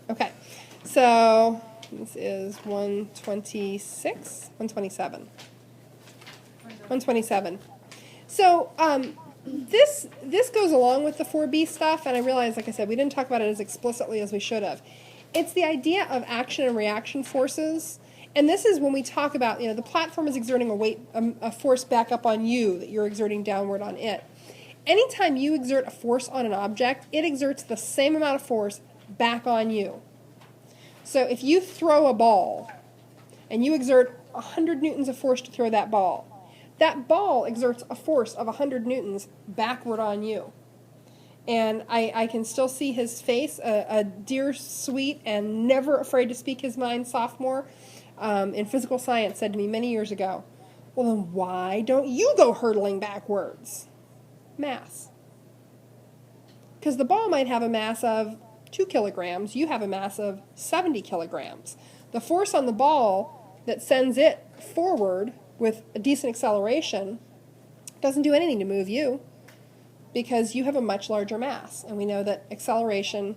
Okay, so this is 126, 127. 127. So this goes along with the 4B stuff, and I realize, like I said, we didn't talk about it as explicitly as we should have. It's the idea of action and reaction forces, and this is when we talk about, the platform is exerting a weight, a force back up on you that you're exerting downward on it. Anytime you exert a force on an object, it exerts the same amount of force back on you. So if you throw a ball and you exert 100 newtons of force to throw that ball exerts a force of 100 newtons backward on you. And I can still see his face, a dear, sweet, and never afraid to speak his mind sophomore in physical science said to me many years ago, well, then why don't you go hurtling backwards? Mass. Because the ball might have a mass of 2 kilograms, you have a mass of 70 kilograms. The force on the ball that sends it forward with a decent acceleration doesn't do anything to move you because you have a much larger mass. And we know that acceleration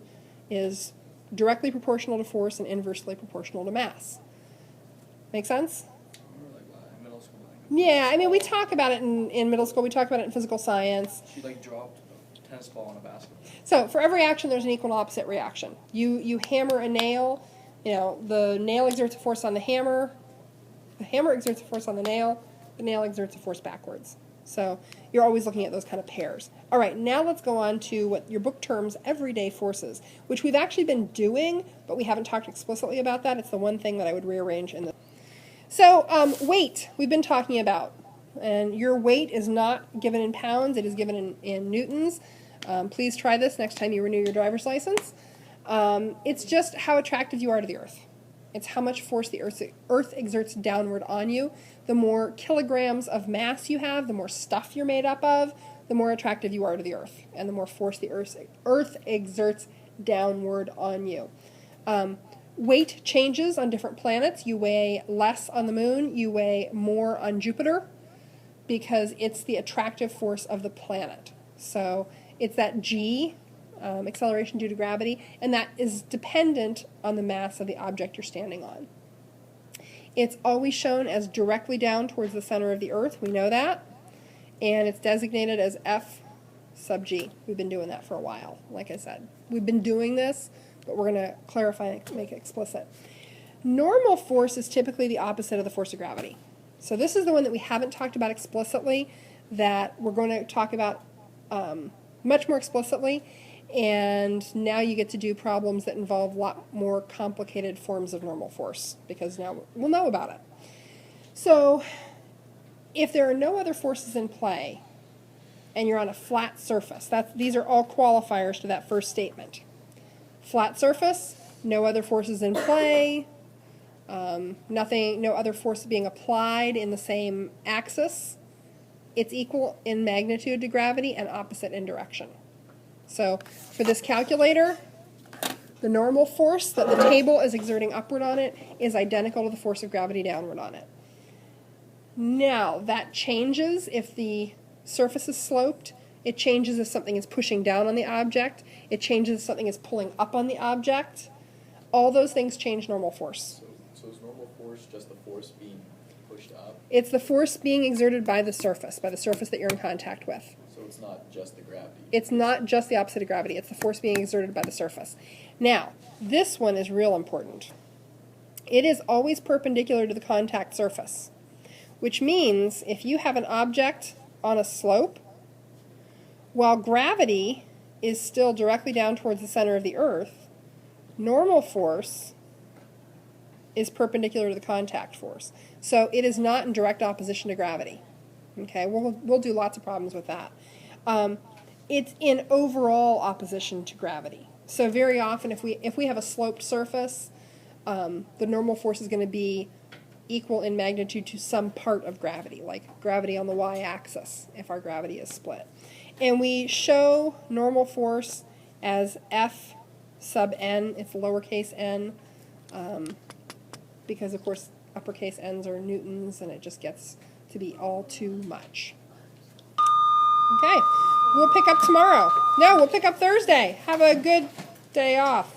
is directly proportional to force and inversely proportional to mass. Make sense? Middle school. Yeah, I mean, we talk about it in middle school. We talk about it in physical science. She dropped a tennis ball on a basket. So for every action, there's an equal and opposite reaction. You hammer a nail. The nail exerts a force on the hammer. The hammer exerts a force on the nail exerts a force backwards. So you're always looking at those kind of pairs. All right, now let's go on to what your book terms everyday forces, which we've actually been doing, but we haven't talked explicitly about that. It's the one thing that I would rearrange in the. So weight, we've been talking about. And your weight is not given in pounds, it is given in newtons. Please try this next time you renew your driver's license. It's just how attractive you are to the earth. It's how much force the earth exerts downward on you. The more kilograms of mass you have, the more stuff you're made up of, the more attractive you are to the earth, and the more force the earth exerts downward on you. Weight changes on different planets. You weigh less on the moon, you weigh more on Jupiter, because it's the attractive force of the planet. So it's that G, acceleration due to gravity, and that is dependent on the mass of the object you're standing on. It's always shown as directly down towards the center of the Earth, we know that, and it's designated as F sub G. We've been doing that for a while, like I said. We've been doing this, but we're going to clarify and make it explicit. Normal force is typically the opposite of the force of gravity. So this is the one that we haven't talked about explicitly, that we're going to talk about much more explicitly. And now you get to do problems that involve a lot more complicated forms of normal force, because now we'll know about it. So if there are no other forces in play, and you're on a flat surface, these are all qualifiers to that first statement. Flat surface, no other forces in play, no other force being applied in the same axis. It's equal in magnitude to gravity and opposite in direction. So for this calculator, the normal force that the table is exerting upward on it is identical to the force of gravity downward on it. Now, that changes if the surface is sloped. It changes if something is pushing down on the object. It changes if something is pulling up on the object. All those things change normal force. So is normal force just the force being pushed up? It's the force being exerted by the surface that you're in contact with. So it's not just the gravity? It's not just the opposite of gravity. It's the force being exerted by the surface. Now, this one is real important. It is always perpendicular to the contact surface, which means if you have an object on a slope, while gravity is still directly down towards the center of the Earth, normal force is perpendicular to the contact force. So it is not in direct opposition to gravity. Okay, we'll do lots of problems with that. It's in overall opposition to gravity. So very often if we have a sloped surface, the normal force is going to be equal in magnitude to some part of gravity, like gravity on the y-axis, if our gravity is split. And we show normal force as F sub n, it's lowercase n, because of course uppercase n's are newtons, and it just gets to be all too much. Okay, we'll pick up tomorrow. No, we'll pick up Thursday. Have a good day off.